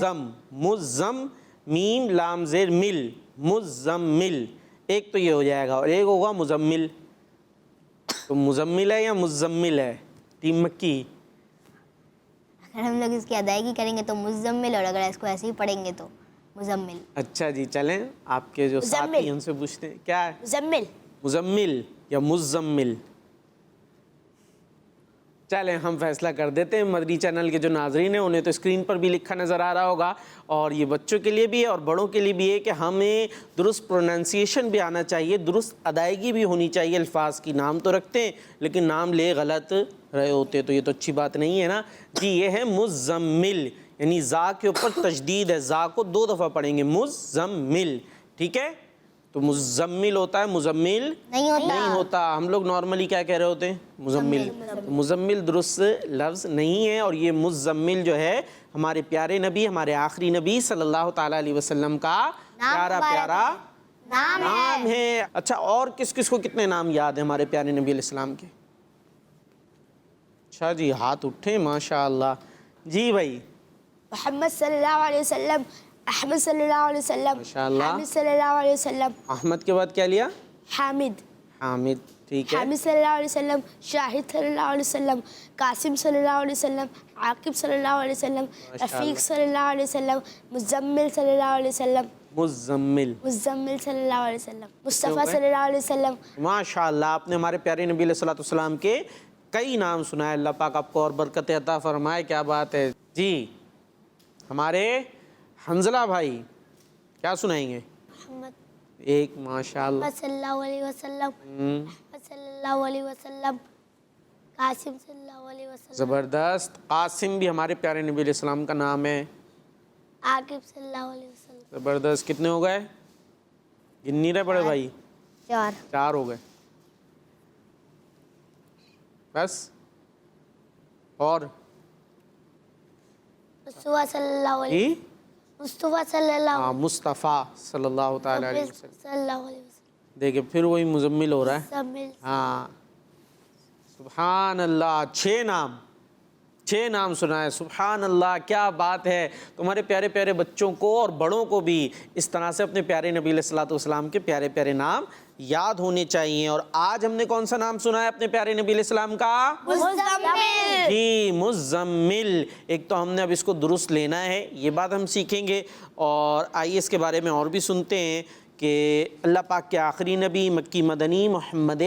زم مزم میم لام زیر مل مزمل، ایک تو یہ ہو جائے گا اور ایک ہوگا مزمل. تو مزمل ہے یا مزمل ہے؟ ٹیم مکی. اگر ہم لوگ اس کی ادائیگی کریں گے تو مزمل، اور اگر اس کو ایسے ہی پڑھیں گے تو مزمل. اچھا جی چلیں آپ کے جو ساتھی ہیں ان سے پوچھتے ہیں کیا ہے مزمل. مزمل یا مزمل. چلیں ہم فیصلہ کر دیتے ہیں. مدنی چینل کے جو ناظرین ہیں انہیں تو اسکرین پر بھی لکھا نظر آ رہا ہوگا، اور یہ بچوں کے لیے بھی ہے اور بڑوں کے لیے بھی ہے کہ ہمیں درست پروننسیشن بھی آنا چاہیے، درست ادائیگی بھی ہونی چاہیے الفاظ کی. نام تو رکھتے ہیں لیکن نام لے غلط رہے ہوتے تو یہ تو اچھی بات نہیں ہے نا جی. یہ ہے مزمل، یعنی زا کے اوپر تشدید ہے، زا کو 2 دفعہ پڑھیں گے مزمل. ٹھیک ہے، تو مزمل ہوتا ہے مزمل نہیں ہوتا. ہم لوگ نارملی کیا کہہ رہے ہوتے ہیں مزمل. مزمل درست لفظ نہیں ہے، اور یہ مزمل جو ہے ہمارے پیارے نبی، ہمارے آخری نبی صلی اللہ تعالیٰ علیہ وسلم کا پیارا پیارا نام ہے. اچھا اور کس کس کو کتنے نام یاد ہیں ہمارے پیارے نبی علیہ السلام کے؟ اچھا جی ہاتھ اٹھے ماشاء اللہ. جی بھائی. محمد صلی اللہ علیہ وسلم، احمد صلی اللہ علیہ وسلم، ماشاءاللہ. حامد صلی اللہ علیہ وسلم. احمد کے بعد کیا لیا؟ حامد. حامد. ٹھیک ہے. حامد صلی اللہ علیہ وسلم، شاہد صلی اللہ علیہ وسلم، قاسم صلی اللہ علیہ وسلم، عاقب صلی اللہ علیہ وسلم، رفیق صلی اللہ علیہ وسلم، مزمل صلی اللہ علیہ وسلم، مزمل صلی اللہ علیہ وسلم، مصطفیٰ صلی اللہ علیہ وسلم. ماشاءاللہ آپ نے ہمارے پیارے نبی علیہ الصلوۃ والسلام کے کئی نام سنائے. اللہ پاک آپ کو اور برکت عطا فرمائے. کیا بات ہے جی. ہمارے حنزلہ بھائی کیا سنائیں گے؟ محمد. ایک ماشاءاللہ. محمد صلی اللہ علیہ وسلم، محمد صلی اللہ علیہ وسلم، قاسم صلی اللہ علیہ وسلم، زبردست. قاسم بھی ہمارے پیارے نبی علیہ السلام کا نام ہے. عاقب صلی اللہ علیہ وسلم. زبردست. کتنے ہو گئے؟ گن نہیں رہے بڑے بھائی؟ 4 ہو گئے بس. اور مصطفیٰ صلی اللہ علیہ وسلم، مصطفیٰ صلی اللہ مصطفیٰ صلی اللہ تعالیٰ علیہ وسلم. صلی اللہ علیہ وسلم. دیکھیں پھر وہی مزمل ہو رہا ہے. مزمل. ہاں سبحان اللہ. 6 نام سنا ہے. سبحان اللہ کیا بات ہے. تمہارے پیارے پیارے بچوں کو اور بڑوں کو بھی اس طرح سے اپنے پیارے نبی علیہ الصلوۃ والسلام کے پیارے پیارے نام یاد ہونے چاہیے. اور آج ہم نے کون سا نام سنا ہے اپنے پیارے نبی علیہ السلام کا؟ مزمل. جی مزمل. ایک تو ہم نے اب اس کو درست لینا ہے، یہ بات ہم سیکھیں گے. اور آئیے اس کے بارے میں اور بھی سنتے ہیں کہ اللہ پاک کے آخری نبی مکی مدنی محمد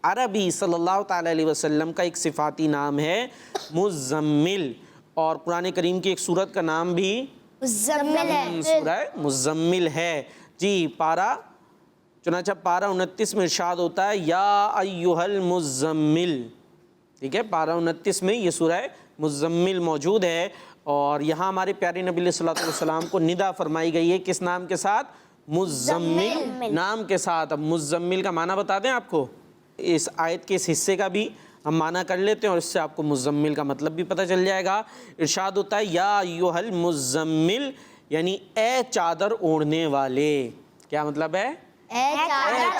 عربی صلی اللہ تعالیٰ علیہ وسلم کا ایک صفاتی نام ہے مزمل. اور قرآن کریم کی ایک سورت کا نام بھی مزمل ہے. سورہ مزمل ہے. جی چنانچہ پارہ 29 میں ارشاد ہوتا ہے یا ایھا المزمل. ٹھیک ہے، پارہ 29 میں یہ سورہ مزمل موجود ہے. اور یہاں ہمارے پیارے نبی علیہ الصلوۃ والسلام کو ندا فرمائی گئی ہے کس نام کے ساتھ؟ مزمل نام کے ساتھ. اب مزمل کا معنی بتا دیں آپ کو. اس آیت کے اس حصے کا بھی ہم معنی کر لیتے ہیں اور اس سے آپ کو مزمل کا مطلب بھی پتہ چل جائے گا. ارشاد ہوتا ہے یا ایھا المزمل، یعنی اے چادر اوڑھنے والے. کیا مطلب ہے؟ اے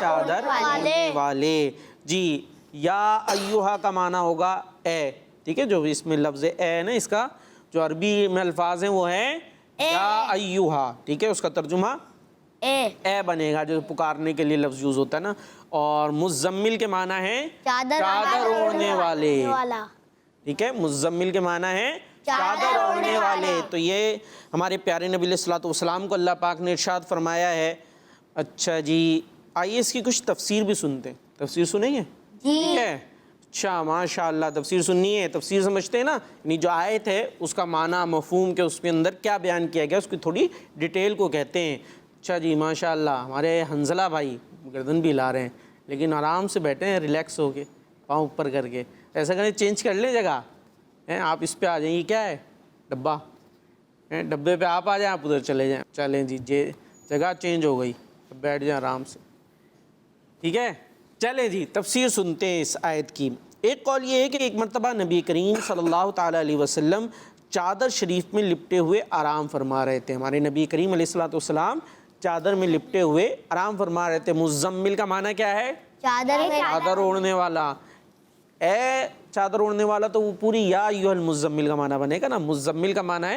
چادر اوڑھنے والے. جی یا ایھا کا معنی ہوگا اے. ٹھیک ہے، جو اس میں لفظ اے نا، اس کا جو عربی میں الفاظ ہیں وہ ہیں یا ایھا. ٹھیک ہے، اس کا ترجمہ اے بنے گا، جو پکارنے کے لیے لفظ یوز ہوتا ہے نا. اور مزمل کے معنی ہے چادر اوڑھنے والے. ٹھیک ہے، مزمل کے معنی ہے چادر اوڑھنے والے. تو یہ ہمارے پیارے نبی علیہ الصلوۃ والسلام کو اللہ پاک نے ارشاد فرمایا ہے. اچھا جی آئیے اس کی کچھ تفسیر بھی سنتے ہیں. تفسیر سنیں گے؟ ٹھیک ہے. اچھا ماشاء اللہ تفسیر سننی ہے. تفسیر سمجھتے ہیں نا، یعنی جو آیت ہے اس کا معنی مفہوم کے اس کے اندر کیا بیان کیا گیا اس کی تھوڑی ڈیٹیل کو کہتے ہیں. اچھا جی ماشاء اللہ. ہمارے حنزلہ بھائی گردن بھی ہلا رہے ہیں لیکن آرام سے بیٹھے ہیں، ریلیکس ہو کے، پاؤں اوپر کر کے. ایسا کریں چینج کر لیں جگہ، آپ اس پہ آ جائیں. یہ کیا ہے؟ ڈبہ. ڈبے پہ آپ آ جائیں، آپ ادھر چلے جائیں. چلیں جی جگہ چینج ہو گئی، بیٹھ جائیں آرام سے. ٹھیک ہے، چلیں جی تفسیر سنتے ہیں اس آیت کی. ایک قول یہ ہے کہ ایک مرتبہ نبی کریم صلی اللہ تعالیٰ علیہ وسلم چادر شریف میں لپٹے ہوئے آرام فرما رہے تھے. ہمارے نبی کریم علیہ الصلوۃ والسلام چادر میں لپٹے ہوئے آرام فرما رہے تھے. مزمل کا معنی کیا ہے؟ چادر اوڑھنے والا. اے چادر اوڑھنے والا تو وہ پوری یا ایھا المزمل کا معنی بنے گا نا. مزمل کا معنی ہے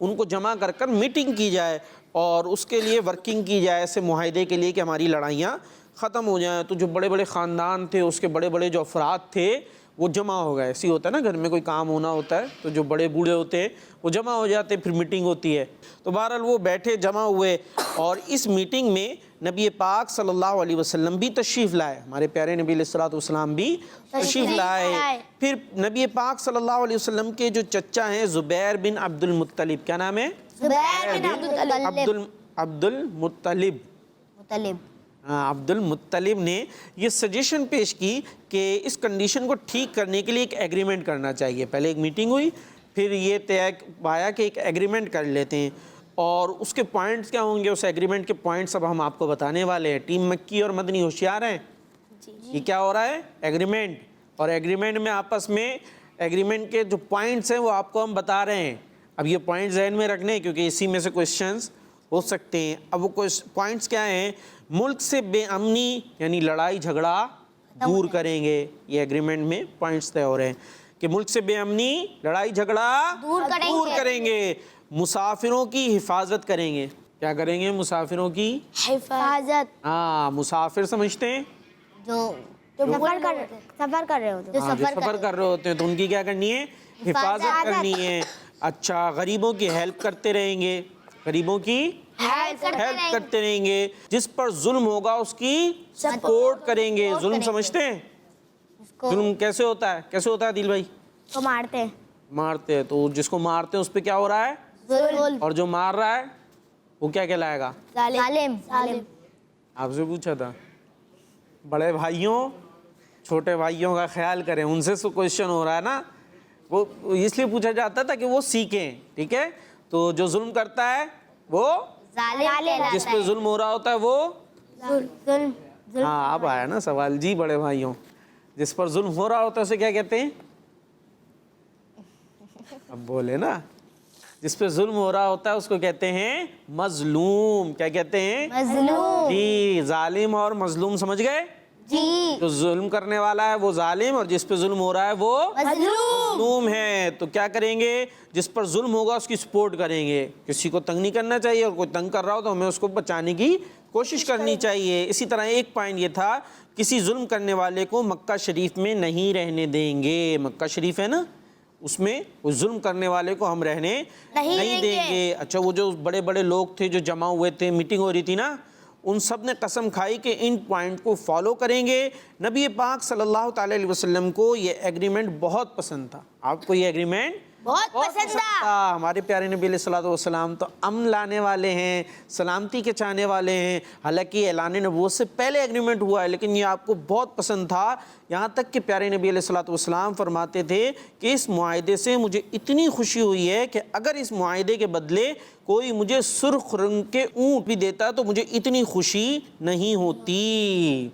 ان کو جمع کر کر میٹنگ کی جائے اور اس کے لیے ورکنگ کی جائے ایسے معاہدے کے لیے کہ ہماری لڑائیاں ختم ہو جائیں. تو جو بڑے بڑے خاندان تھے, اس کے بڑے بڑے جو افراد تھے وہ جمع ہو گئے. ایسی ہوتا ہے نا گھر میں کوئی کام ہونا ہوتا ہے تو جو بڑے بوڑھے ہوتے ہیں وہ جمع ہو جاتے, پھر میٹنگ ہوتی ہے. تو بہرحال وہ بیٹھے جمع ہوئے اور اس میٹنگ میں نبی پاک صلی اللہ علیہ وسلم بھی تشریف لائے. ہمارے پیارے نبی علیہ الصلوۃ والسلام بھی تشریف لائے. پھر نبی پاک صلی اللہ علیہ وسلم کے جو چچا ہیں زبیر بن عبد المطلب, کیا نام ہے؟ عبد المطلب. عبد المطلب نے یہ سجیشن پیش کی کہ اس کنڈیشن کو ٹھیک کرنے کے لیے ایک ایگریمنٹ کرنا چاہیے. پہلے ایک میٹنگ ہوئی, پھر یہ طے پایا کہ ایک ایگریمنٹ کر لیتے ہیں, اور اس کے پوائنٹس کیا ہوں گے, اس ایگریمنٹ کے پوائنٹس اب ہم آپ کو بتانے والے ہیں. ٹیم مکی اور مدنی ہوشیار ہیں. یہ کیا ہو رہا ہے؟ ایگریمنٹ. اور ایگریمنٹ میں آپس میں ایگریمنٹ کے جو پوائنٹس ہیں وہ آپ کو ہم بتا رہے ہیں. اب یہ پوائنٹ ذہن میں رکھنے کیونکہ اسی میں سے کویسچنز ہو سکتے ہیں. اب وہ پوائنٹس کیا ہیں؟ ملک سے بے امنی یعنی لڑائی جھگڑا دور کریں گے. یہ ایگریمنٹ میں پوائنٹس طے ہو رہے ہیں کہ ملک سے بے امنی لڑائی جھگڑا دور کریں گے. مسافروں کی حفاظت کریں گے. کیا کریں گے؟ مسافروں کی حفاظت. ہاں, مسافر سمجھتے ہیں جو سفر کر رہے ہوتے ہیں, سفر کر رہے ہوتے ہیں تو ان کی کیا کرنی ہے؟ حفاظت کرنی ہے. اچھا, غریبوں کی ہیلپ کرتے رہیں گے. غریبوں کی ہیلپ کرتے رہیں گے. جس پر ظلم ہوگا اس کی سپورٹ کریں گے. ظلم سمجھتے ہیں؟ ظلم کیسے ہوتا ہے؟ کیسے ہوتا ہے عادل بھائی؟ کو مارتے ہیں. مارتے ہیں تو جس کو مارتے ہیں اس پہ کیا ہو رہا ہے؟ ظلم. اور جو مار رہا ہے وہ کیا کہلائے گا؟ ظالم. آپ سے پوچھا تھا. بڑے بھائیوں چھوٹے بھائیوں کا خیال کریں, ان سے کویشچن ہو رہا ہے نا, وہ اس لیے پوچھا جاتا تھا کہ وہ سیکھیں. ٹھیک ہے, تو جو ظلم کرتا ہے وہ جس پہ ظلم ہو رہا ہوتا ہے وہ ظلم. ہاں اب آیا نا سوال. جی بڑے بھائیوں, جس پر ظلم ہو رہا ہوتا ہے اسے کیا کہتے ہیں؟ اب بولے نا, جس پہ ظلم ہو رہا ہوتا ہے اس کو کہتے ہیں مظلوم. کیا کہتے ہیں؟ مظلوم. جی, ظالم اور مظلوم سمجھ گئے؟ جی. جو ظلم کرنے والا ہے وہ ظالم اور جس پہ ظلم ہو رہا ہے وہ مظلوم ہے. تو کیا کریں گے؟ جس پر ظلم ہوگا اس کی سپورٹ کریں گے. کسی کو تنگ نہیں کرنا چاہیے, اور کوئی تنگ کر رہا ہو تو ہمیں اس کو بچانے کی کوشش کرنی چاہیے. اسی طرح ایک پوائنٹ یہ تھا, کسی ظلم کرنے والے کو مکہ شریف میں نہیں رہنے دیں گے. مکہ شریف ہے نا, اس میں اس ظلم کرنے والے کو ہم رہنے نہیں دیں گے. اچھا, وہ جو بڑے بڑے لوگ تھے جو جمع ہوئے تھے, میٹنگ ہو رہی تھی نا, ان سب نے قسم کھائی کہ ان پوائنٹ کو فالو کریں گے. نبی پاک صلی اللہ تعالی علیہ وسلم کو یہ ایگریمنٹ بہت پسند تھا. آپ کو یہ ایگریمنٹ بہت پسند تھا. ہمارے پیارے نبی علیہ الصلوۃ والسلام تو امن لانے والے ہیں, سلامتی کے چاہنے والے ہیں. حالانکہ اعلان نبوت سے پہلے ایگریمنٹ ہوا ہے, لیکن یہ آپ کو بہت پسند تھا. یہاں تک کہ پیارے نبی علیہ الصلوۃ والسلام فرماتے تھے کہ اس معاہدے سے مجھے اتنی خوشی ہوئی ہے کہ اگر اس معاہدے کے بدلے کوئی مجھے سرخ رنگ کے اونٹ بھی دیتا تو مجھے اتنی خوشی نہیں ہوتی.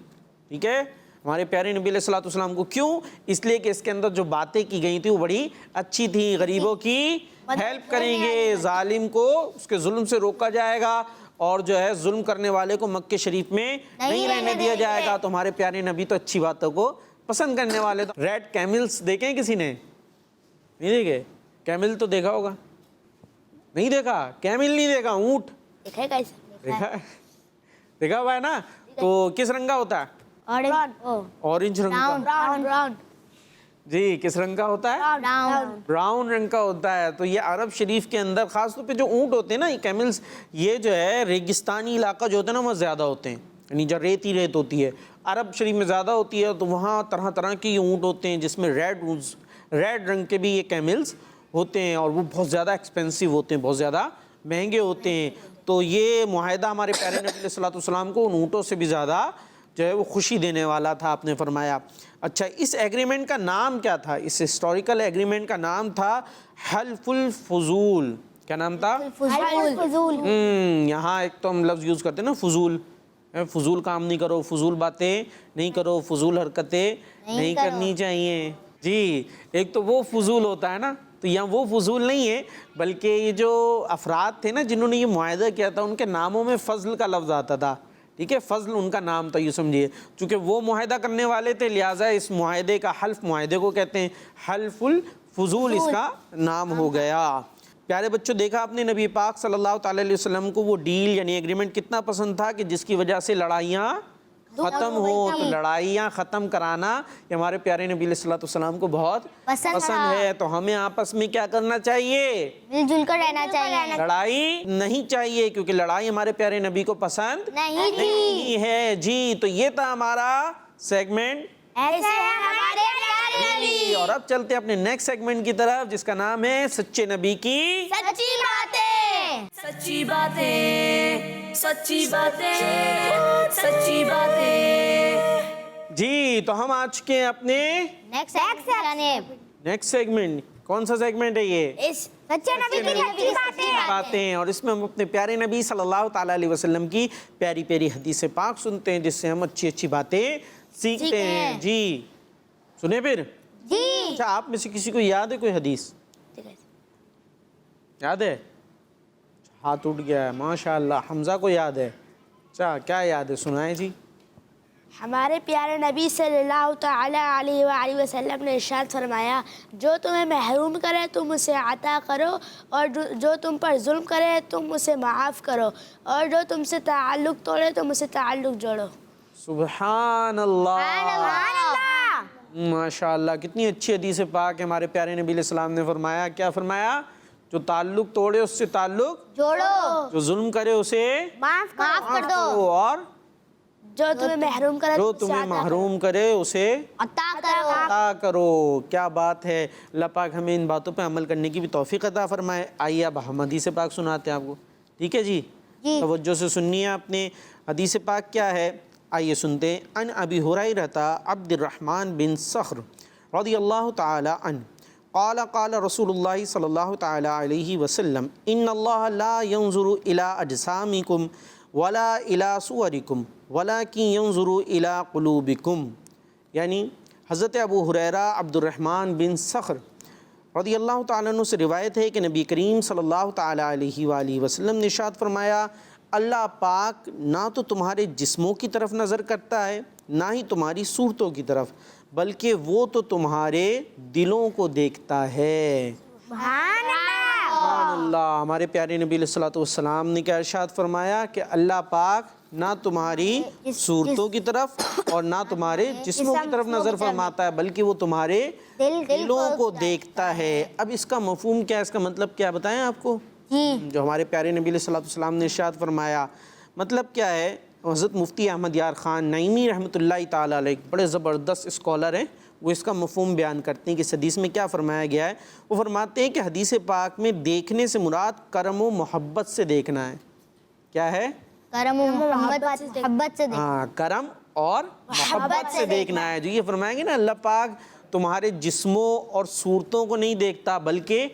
ٹھیک ہے, ہمارے پیارے نبی علیہ الصلوۃ والسلام کو. کیوں؟ اس لیے کہ اس کے اندر جو باتیں کی گئی تھیں وہ بڑی اچھی تھیں. غریبوں کی ہیلپ کریں گے, ظالم کو اس کے ظلم سے روکا جائے گا, اور جو ہے ظلم کرنے والے کو مکہ شریف میں نہیں رہنے دیا جائے گا. تو ہمارے پیارے نبی تو اچھی باتوں کو پسند کرنے والے. تو ریڈ کیملز دیکھیں کسی نے؟ نہیں دیکھے؟ کیمل تو دیکھا ہوگا. نہیں دیکھا؟ کیمل نہیں دیکھا, اونٹ دیکھا ہوا ہے نا. تو کس رنگ کا ہوتا ہے؟ اورنج رنگ کا. جی, کس رنگ کا ہوتا ہے؟ براؤن رنگ کا ہوتا ہے. تو یہ عرب شریف کے اندر خاص طور پہ جو اونٹ ہوتے ہیں نا, یہ کیملز, یہ جو ہے ریگستانی علاقہ جو ہوتا ہے نا وہاں زیادہ ہوتے ہیں, یعنی جو ریت ہی ریت ہوتی ہے عرب شریف میں زیادہ ہوتی ہے. تو وہاں طرح طرح کے یہ اونٹ ہوتے ہیں جس میں ریڈ رنگ کے بھی یہ کیملز ہوتے ہیں, اور وہ بہت زیادہ ایکسپینسو ہوتے ہیں, بہت زیادہ مہنگے ہوتے ہیں. تو یہ معاہدہ ہمارے پیارے نبی علیہ الصلوۃ والسلام کو ان اونٹوں سے بھی زیادہ جو ہے وہ خوشی دینے والا تھا, آپ نے فرمایا. اچھا, اس ایگریمنٹ کا نام کیا تھا؟ اس ہسٹوریکل ایگریمنٹ کا نام تھا حلف الفضول. کیا نام تھا؟ یہاں ایک تو ہم لفظ یوز کرتے ہیں نا فضول, فضول کام نہیں کرو, فضول باتیں نہیں کرو, فضول حرکتیں نہیں کرنی چاہیے. جی, ایک تو وہ فضول ہوتا ہے نا, تو یہاں وہ فضول نہیں ہے, بلکہ یہ جو افراد تھے نا جنہوں نے یہ معاہدہ کیا تھا, ان کے ناموں میں فضل کا لفظ آتا تھا. ٹھیک ہے, فضل ان کا نام تھا, یہ سمجھیے. چونکہ وہ معاہدہ کرنے والے تھے, لہٰذا اس معاہدے کا حلف معاہدے کو کہتے ہیں. حلف الفضول اس کا نام ہو گیا. پیارے بچوں دیکھا آپ نے نبی پاک صلی اللہ تعالی علیہ وسلم کو وہ ڈیل یعنی ایگریمنٹ کتنا پسند تھا کہ جس کی وجہ سے لڑائیاں ختم ہو. تو لڑائیاں ختم کرانا یہ ہمارے پیارے نبی علیہ الصلوۃ والسلام کو بہت پسند ہے. تو ہمیں آپس میں کیا کرنا چاہیے؟ مل جل کر رہنا چاہیے. لڑائی نہیں چاہیے کیونکہ لڑائی ہمارے پیارے نبی کو پسند نہیں ہے. جی تو یہ تھا ہمارا سیگمنٹ ایسے ہیں ہمارے پیارے نبی. اور اب چلتے ہیں اپنے نیکسٹ سیگمنٹ کی طرف جس کا نام ہے سچے نبی کی سچی باتیں. سچی باتیں سچی باتیں سچی باتیں. جی تو ہم آ چکے ہیں اپنے نیکسٹ جانب نیکسٹ سیگمنٹ. کون سا سیگمنٹ ہے یہ؟ سچے نبی کی سچی باتیں. باتیں. اور اس میں ہم اپنے پیارے نبی صلی اللہ تعالی علیہ وسلم کی پیاری پیاری حدیث پاک سنتے ہیں جس سے ہم اچھی اچھی باتیں سیکھتے ہیں. جی سنیں پھر. جی اچھا آپ میں سے کسی کو یاد ہے کوئی حدیث؟ یاد ہے؟ ہاتھ اٹھ گیا ہے ماشاء اللہ. حمزہ کو یاد ہے. اچھا کیا یاد ہے سنائیں جی. ہمارے پیارے نبی صلی اللہ تعالی علیہ وآلہ وسلم نے ارشاد فرمایا جو تمہیں محروم کرے تم اسے عطا کرو اور جو تم پر ظلم کرے تم اسے معاف کرو اور جو تم سے تعلق توڑے تم اسے تعلق جوڑو. سبحان اللہ ماشاء اللہ. کتنی اچھی حدیث پاک ہے. ہمارے پیارے نبی علیہ السلام نے فرمایا کیا فرمایا؟ جو تعلق توڑے اس سے تعلق جوڑو. جو ظلم کرے اسے معاف کر دو. اور جو تمہیں محروم کرے جو تمہیں محروم کرے اسے عطا کرو. عطا کرو. کیا بات ہے. اللہ پاک ہمیں ان باتوں پہ عمل کرنے کی بھی توفیق عطا فرمائے. آئیے اب ہم حدیث پاک سناتے ہیں آپ کو. ٹھیک ہے جی. توجہ سے سنیے آپ نے. حدیث پاک کیا ہے آئیے سنتے ہیں. ان ابی ہریرہ عبد الرحمن بن صخر رضی اللہ تعالی عنہ قال قال رسول اللہ صلی اللہ تعالی علیہ وسلم ان اللہ لا ينظر الى اجسامکم ولا الى صورکم ولکن ينظر الى قلوبکم. یعنی حضرت ابو ہریرہ عبد الرحمن بن صخر رضی اللہ تعالیٰ عنہ سے روایت ہے کہ نبی کریم صلی اللہ تعالی علیہ وآلہ وسلم نے ارشاد فرمایا اللہ پاک نہ تو تمہارے جسموں کی طرف نظر کرتا ہے نہ ہی تمہاری صورتوں کی طرف بلکہ وہ تو تمہارے دلوں کو دیکھتا ہے. سبحان اللہ. سبحان اللہ. ہمارے پیارے نبی علیہ الصلوۃ والسلام نے کیا ارشاد فرمایا کہ اللہ پاک نہ تمہاری صورتوں کی طرف اور نہ تمہارے جسموں کی طرف نظر فرماتا ہے بلکہ وہ تمہارے دلوں کو دیکھتا ہے. اب اس کا مفہوم کیا ہے اس کا مطلب کیا بتائیں آپ کو جو ہمارے پیارے نبی علیہ الصلوۃ والسلام نے ارشاد فرمایا مطلب کیا ہے. حضرت مفتی احمد یار خان نعیمی رحمۃ اللہ تعالیٰ علیہ بڑے زبردست اسکالر ہیں. وہ اس کا مفہوم بیان کرتے ہیں کہ اس حدیث میں کیا فرمایا گیا ہے. وہ فرماتے ہیں کہ حدیث پاک میں دیکھنے سے مراد کرم و محبت سے دیکھنا ہے. کیا ہے؟ کرم و محبت سے ہاں کرم اور محبت سے دیکھنا ہے. جو یہ فرمائیں گے نا اللہ پاک تمہارے جسموں اور صورتوں کو نہیں دیکھتا بلکہ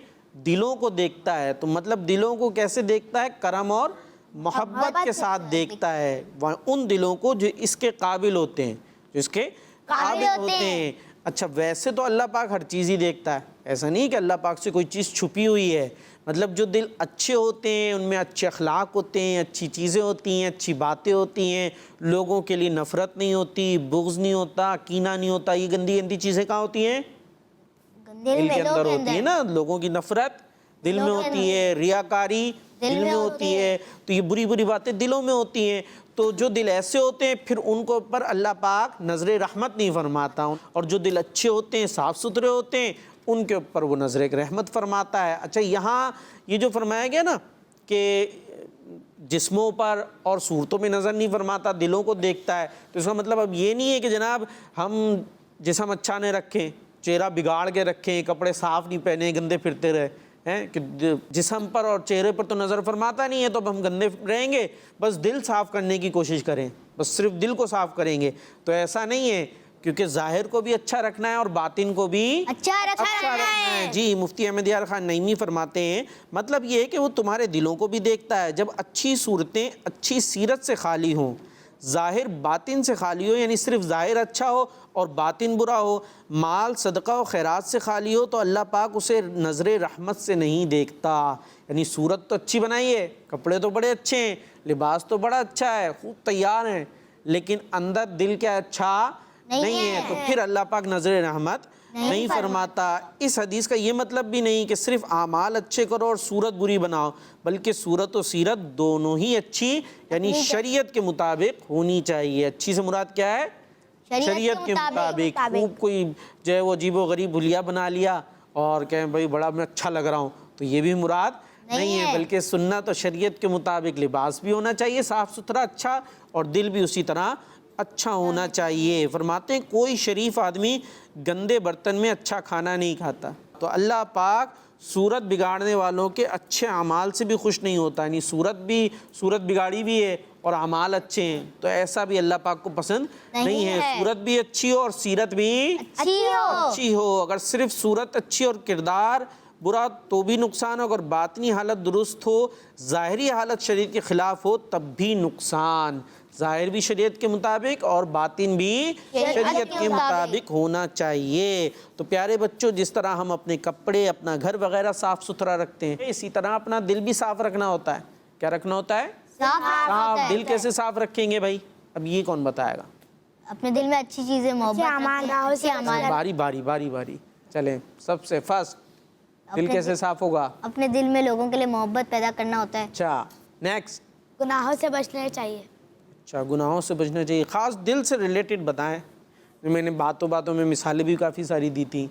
دلوں کو دیکھتا ہے. تو مطلب دلوں کو کیسے دیکھتا ہے؟ کرم اور محبت کے ساتھ دیکھتا ہے. ان دلوں کو جو اس کے قابل ہوتے ہیں جو اس کے قابل ہوتے ہیں. اچھا ویسے تو اللہ پاک ہر چیز ہی دیکھتا ہے. ایسا نہیں کہ اللہ پاک سے کوئی چیز چھپی ہوئی ہے. مطلب جو دل اچھے ہوتے ہیں ان میں اچھے اخلاق ہوتے ہیں اچھی چیزیں ہوتی ہیں اچھی باتیں ہوتی ہیں لوگوں کے لیے نفرت نہیں ہوتی بغض نہیں ہوتا کینہ نہیں ہوتا. یہ گندی گندی چیزیں کہاں ہوتی ہیں؟ دل کے اندر ہوتی ہے نا. لوگوں کی نفرت دل میں ہوتی ہے ریاکاری دل میں ہوتی ہے. تو یہ بری بری باتیں دلوں میں ہوتی ہیں. تو جو دل ایسے ہوتے ہیں پھر ان کو پر اللہ پاک نظر رحمت نہیں فرماتا. اور جو دل اچھے ہوتے ہیں صاف ستھرے ہوتے ہیں ان کے اوپر وہ نظر رحمت فرماتا ہے. اچھا یہاں یہ جو فرمایا گیا نا کہ جسموں پر اور صورتوں میں نظر نہیں فرماتا دلوں کو دیکھتا ہے تو اس کا مطلب اب یہ نہیں ہے کہ جناب ہم جسم اچھا نہیں رکھیں چہرہ بگاڑ کے رکھیں کپڑے صاف نہیں پہنے گندے پھرتے رہے ہیں کہ جسم پر اور چہرے پر تو نظر فرماتا نہیں ہے تو اب ہم گندے رہیں گے. بس دل صاف کرنے کی کوشش کریں بس صرف دل کو صاف کریں گے. تو ایسا نہیں ہے کیونکہ ظاہر کو بھی اچھا رکھنا ہے اور باطن کو بھی اچھا رکھنا ہے. جی مفتی احمد یار خان نعیمی فرماتے ہیں مطلب یہ ہے کہ وہ تمہارے دلوں کو بھی دیکھتا ہے. جب اچھی صورتیں اچھی سیرت سے خالی ہوں ظاہر باطن سے خالی ہو یعنی صرف ظاہر اچھا ہو اور باطن برا ہو مال صدقہ و خیرات سے خالی ہو تو اللہ پاک اسے نظر رحمت سے نہیں دیکھتا. یعنی صورت تو اچھی بنائی ہے کپڑے تو بڑے اچھے ہیں لباس تو بڑا اچھا ہے خوب تیار ہیں لیکن اندر دل کیا اچھا نہیں ہے تو پھر اللہ پاک نظر رحمت نہیں فرماتا۔ اس حدیث کا یہ مطلب بھی نہیں کہ صرف اعمال اچھے کرو اور صورت بری بناؤ، بلکہ صورت و سیرت دونوں ہی اچھی یعنی شریعت کے مطابق ہونی چاہیے۔ اچھی سے مراد کیا ہے؟ شریعت کے مطابق۔ خوب کوئی جو ہے وہ عجیب و غریب حلیہ بنا لیا اور کہیں بھائی بڑا میں اچھا لگ رہا ہوں، تو یہ بھی مراد نہیں ہے، بلکہ سنت اور شریعت کے مطابق لباس بھی ہونا چاہیے صاف ستھرا اچھا، اور دل بھی اسی طرح اچھا ہونا چاہیے۔ فرماتے ہیں کوئی شریف آدمی گندے برتن میں اچھا کھانا نہیں کھاتا۔ تو اللہ پاک صورت بگاڑنے والوں کے اچھے اعمال سے بھی خوش نہیں ہوتا، یعنی صورت بگاڑی بھی ہے اور اعمال اچھے ہیں، تو ایسا بھی اللہ پاک کو پسند نہیں ہے۔ صورت بھی اچھی ہو اور سیرت بھی اچھی ہو۔ اگر صرف صورت اچھی اور کردار برا تو بھی نقصان ہو، اگر باطنی حالت درست ہو، ظاہری حالت شریعت کے خلاف ہو تب بھی نقصان۔ ظاہر بھی شریعت کے مطابق اور باطن بھی شریعت کے مطابق ہونا چاہیے۔ تو پیارے بچوں، جس طرح ہم اپنے کپڑے، اپنا گھر وغیرہ صاف ستھرا رکھتے ہیں، اسی طرح اپنا دل بھی صاف رکھنا ہوتا ہے۔ کیا رکھنا ہوتا ہے؟ صاف۔ دل کیسے صاف رکھیں گے بھائی؟ اب یہ کون بتائے گا؟ اپنے دل میں اچھی چیزیں، محبت، باری چلیں، سب سے فرسٹ دل کیسے صاف ہوگا؟ اپنے دل میں لوگوں کے لیے محبت پیدا کرنا ہوتا ہے۔ اچھا، نیکسٹ؟ گناہوں سے بچنا چاہیے۔ اچھا، گناہوں سے بچنا چاہیے۔ خاص دل سے ریلیٹڈ بتائیں۔ میں نے باتوں میں مثالیں بھی کافی ساری دی تھیں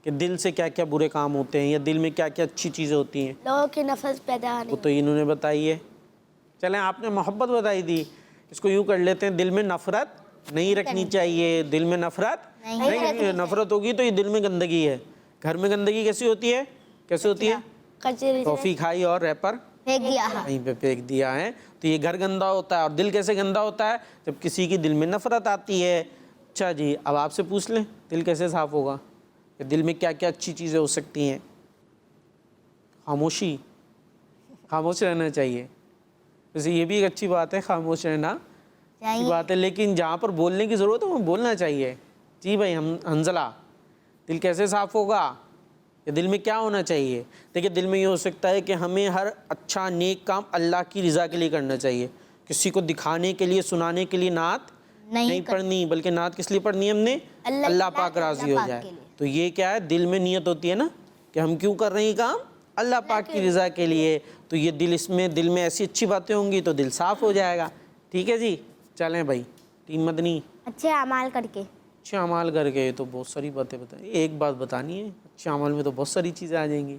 کہ دل سے کیا کیا برے کام ہوتے ہیں یا دل میں کیا کیا اچھی چیزیں ہوتی ہیں۔ لوگوں کی نفرت پیدا وہ تو انہوں نے بتائی ہے۔ چلیں، آپ نے محبت بتائی دی، اس کو یوں کر لیتے ہیں، دل میں نفرت نہیں رکھنی چاہیے۔ دل میں نفرت ہوگی تو یہ دل میں گندگی ہے۔ گھر میں گندگی کیسی ہوتی ہے؟ ٹافی کھائی اور ریپر کہیں پہ پھینک دیا ہے، تو یہ گھر گندا ہوتا ہے۔ اور دل کیسے گندا ہوتا ہے؟ جب کسی کی دل میں نفرت آتی ہے۔ اچھا جی، اب آپ سے پوچھ لیں دل کیسے صاف ہوگا؟ کہ دل میں کیا کیا اچھی چیزیں ہو سکتی ہیں؟ خاموشی، خاموش رہنا چاہیے۔ ویسے یہ بھی ایک اچھی بات ہے، خاموش رہنا اچھی بات ہے، لیکن جہاں پر بولنے کی ضرورت ہے وہاں بولنا چاہیے۔ جی بھائی حنزلہ، دل کیسے صاف ہوگا؟ یا دل میں کیا ہونا چاہیے؟ دیکھیں، دل میں یہ ہو سکتا ہے کہ ہمیں ہر اچھا نیک کام اللہ کی رضا کے لیے کرنا چاہیے۔ کسی کو دکھانے کے لیے، سنانے کے لیے نعت نہیں پڑھنی، بلکہ نعت کس لیے پڑھنی ہے ہم نے؟ اللہ پاک راضی ہو جائے۔ تو یہ کیا ہے؟ دل میں نیت ہوتی ہے نا کہ ہم کیوں کر رہے ہیں کام؟ اللہ پاک کی رضا کے لیے۔ تو یہ دل میں ایسی اچھی باتیں ہوں گی تو دل صاف ہو جائے گا۔ ٹھیک ہے جی، چلیں بھائی، ٹیم مدنی۔ اچھے اعمال کر کے، اچھے اعمال کر کے تو بہت ساری باتیں بتائیں، ایک بات بتانی ہے، اچھے اعمال میں تو بہت ساری چیزیں آ جائیں گی۔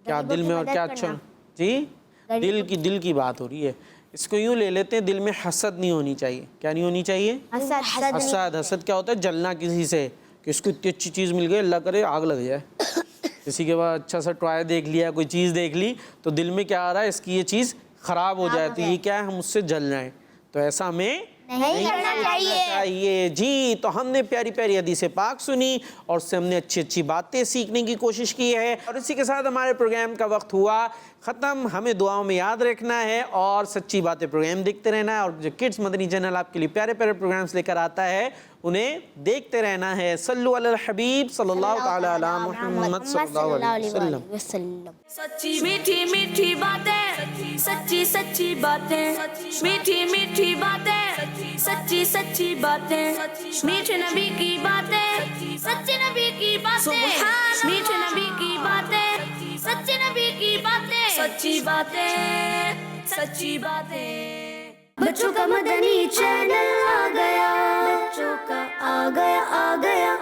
کیا دل میں اور کیا اچھا؟ جی، دل کی بات ہو رہی ہے۔ اس کو یوں لے لیتے ہیں، دل میں حسد نہیں ہونی چاہیے۔ کیا نہیں ہونی چاہیے؟ حسد کیا ہوتا ہے؟ جلنا کسی سے کہ اس کو اتنی اچھی چیز مل گئی، اللہ کرے آگ لگ جائے۔ کسی کے بعد اچھا سا ٹوائے دیکھ لیا، کوئی چیز دیکھ لی، تو دل میں کیا آ رہا ہے؟ اس کی یہ چیز خراب ہو جائے، تو یہ کیا ہے؟ ہم اس سے جل رہے ہیں۔ تو ایسا ہمیں نہیں کرنا چاہیے۔ جی، تو ہم نے پیاری پیاری حدیث پاک سنی اور اس سے ہم نے اچھی اچھی باتیں سیکھنے کی کوشش کی ہے، اور اسی کے ساتھ ہمارے پروگرام کا وقت ہوا ختم۔ ہمیں دعاؤں میں یاد رکھنا ہے اور سچی باتیں پروگرام دیکھتے رہنا ہے، اور جو کڈز مدنی چینل آپ کے لیے پیارے پیارے پروگرامز لے کر آتا ہے انہیں دیکھتے رہنا ہے۔ صلو علی الحبیب صلی اللہ تعالی علی محمد صلی اللہ علیہ وسلم۔ سچی میٹھی میٹھی باتیں، سچی سچی باتیں، میٹھی میٹھی باتیں، سچی سچی باتیں، میٹھے نبی کی باتیں، سچے نبی کی باتیں، میٹھے نبی کی باتیں، سچے نبی کی باتیں، سچی باتیں، سچی باتیں۔ بچوں کا مدنی چینل آ گیا، بچوں کا آ گیا